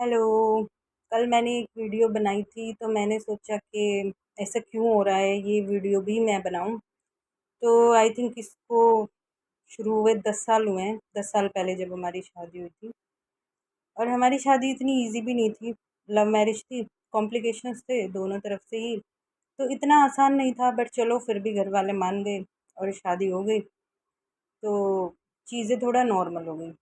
Hello. कल मैंने एक वीडियो बनाई थी तो मैंने सोचा कि ऐसा क्यों हो रहा है, ये वीडियो भी मैं बनाऊं। तो आई थिंक इसको शुरू हुए 10 साल हुए हैं। 10 साल पहले जब हमारी शादी हुई थी, और हमारी शादी इतनी इजी भी नहीं थी। लव मैरिज थी, कॉम्प्लिकेशंस थे दोनों तरफ से ही। तो इतना आसान नहीं था, बट चलो फिर भी घर वाले मान गए और शादी हो गई। तो चीज़ें थोड़ा नॉर्मल हो गई।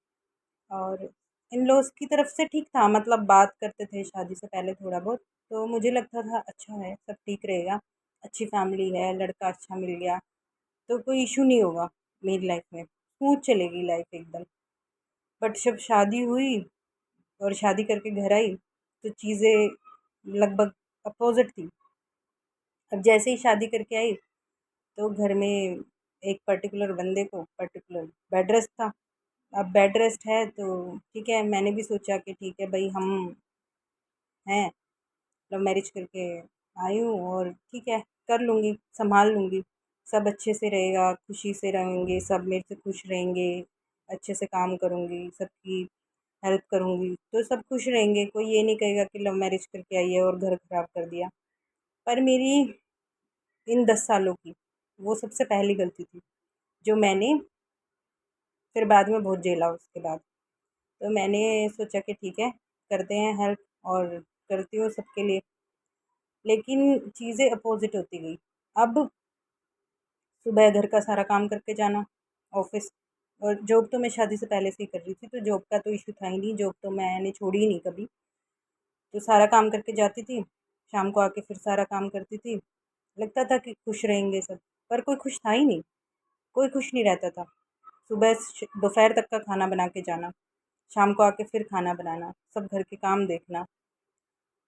और इन लॉज की तरफ से ठीक था, मतलब बात करते थे शादी से पहले थोड़ा बहुत। तो मुझे लगता था अच्छा है, सब ठीक रहेगा, अच्छी फैमिली है, लड़का अच्छा मिल गया तो कोई इशू नहीं होगा, मेरी लाइफ में स्मूथ चलेगी लाइफ एकदम। बट जब शादी हुई और शादी करके घर आई तो चीज़ें लगभग अपोजिट थी। अब जैसे ही शादी करके आई तो घर में एक पर्टिकुलर बंदे को पर्टिकुलर बेड रेस्ट था। अब बेड रेस्ट है तो ठीक है, मैंने भी सोचा कि ठीक है भाई, हम हैं, लव मैरिज करके आई हूँ और ठीक है, कर लूँगी, संभाल लूँगी, सब अच्छे से रहेगा, खुशी से रहेंगे, सब मेरे से खुश रहेंगे, अच्छे से काम करूँगी, सबकी हेल्प करूँगी तो सब खुश रहेंगे, कोई ये नहीं कहेगा कि लव मैरिज करके आई है और घर खराब कर दिया। पर मेरी इन 10 सालों की वो सबसे पहली गलती थी, जो मैंने फिर बाद में बहुत झेला उसके बाद। तो मैंने सोचा कि ठीक है, करते हैं हेल्प, और करती हूँ सबके लिए। लेकिन चीज़ें अपोजिट होती गई। अब सुबह घर का सारा काम करके जाना ऑफिस, और जॉब तो मैं शादी से पहले से ही कर रही थी, तो जॉब का तो इशू था ही नहीं, जॉब तो मैंने छोड़ी ही नहीं कभी। तो सारा काम करके जाती थी, शाम को आके फिर सारा काम करती थी। लगता था कि खुश रहेंगे सब, पर कोई खुश था ही नहीं, कोई खुश नहीं रहता था। सुबह दोपहर तक का खाना बना के जाना, शाम को आके फिर खाना बनाना, सब घर के काम देखना,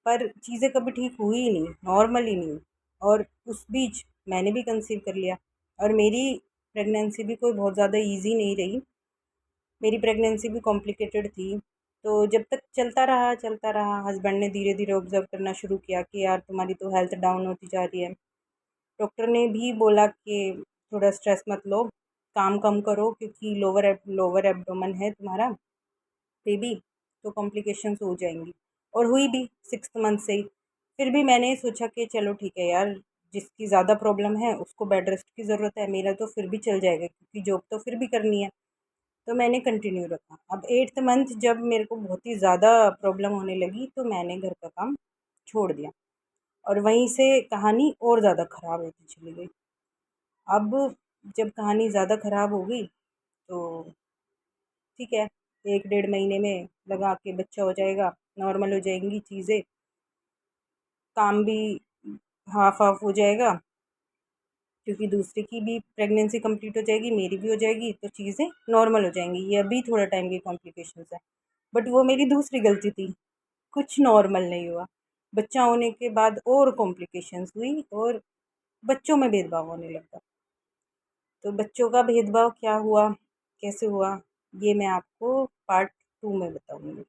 पर चीज़ें कभी ठीक हुई ही नहीं, नॉर्मल ही नहीं। और उस बीच मैंने भी कंसीव कर लिया, और मेरी प्रेगनेंसी भी कोई बहुत ज़्यादा इजी नहीं रही, मेरी प्रेगनेंसी भी कॉम्प्लिकेटेड थी। तो जब तक चलता रहा, हस्बैंड ने धीरे धीरे ऑब्जर्व करना शुरू किया कि यार तुम्हारी तो हेल्थ डाउन होती जा रही है। डॉक्टर ने भी बोला कि थोड़ा स्ट्रेस मत लो, काम कम करो, क्योंकि लोअर एब्डोमेन है तुम्हारा बेबी, तो कॉम्प्लिकेशंस हो जाएंगी। और हुई भी 6 मंथ से ही। फिर भी मैंने सोचा कि चलो ठीक है यार, जिसकी ज़्यादा प्रॉब्लम है उसको बेड रेस्ट की ज़रूरत है, मेरा तो फिर भी चल जाएगा क्योंकि जॉब तो फिर भी करनी है। तो मैंने कंटिन्यू रखा। अब 8th मंथ जब मेरे को बहुत ही ज़्यादा प्रॉब्लम होने लगी तो मैंने घर का काम छोड़ दिया, और वहीं से कहानी और ज़्यादा ख़राब होती चली गई। अब जब कहानी ज़्यादा ख़राब हो गई तो ठीक है, 1 डेढ़ महीने में लगा कि बच्चा हो जाएगा, नॉर्मल हो जाएंगी चीज़ें, काम भी हाफ हाफ हो जाएगा, क्योंकि दूसरे की भी प्रेगनेंसी कंप्लीट हो जाएगी, मेरी भी हो जाएगी, तो चीज़ें नॉर्मल हो जाएंगी। ये अभी थोड़ा टाइम की कॉम्प्लिकेशंस है, बट वो मेरी दूसरी गलती थी, कुछ नॉर्मल नहीं हुआ। बच्चा होने के बाद और कॉम्प्लिकेशंस हुई, और बच्चों में भेदभाव होने लगा। तो बच्चों का भेदभाव क्या हुआ, कैसे हुआ, ये मैं आपको पार्ट 2 में बताऊंगी।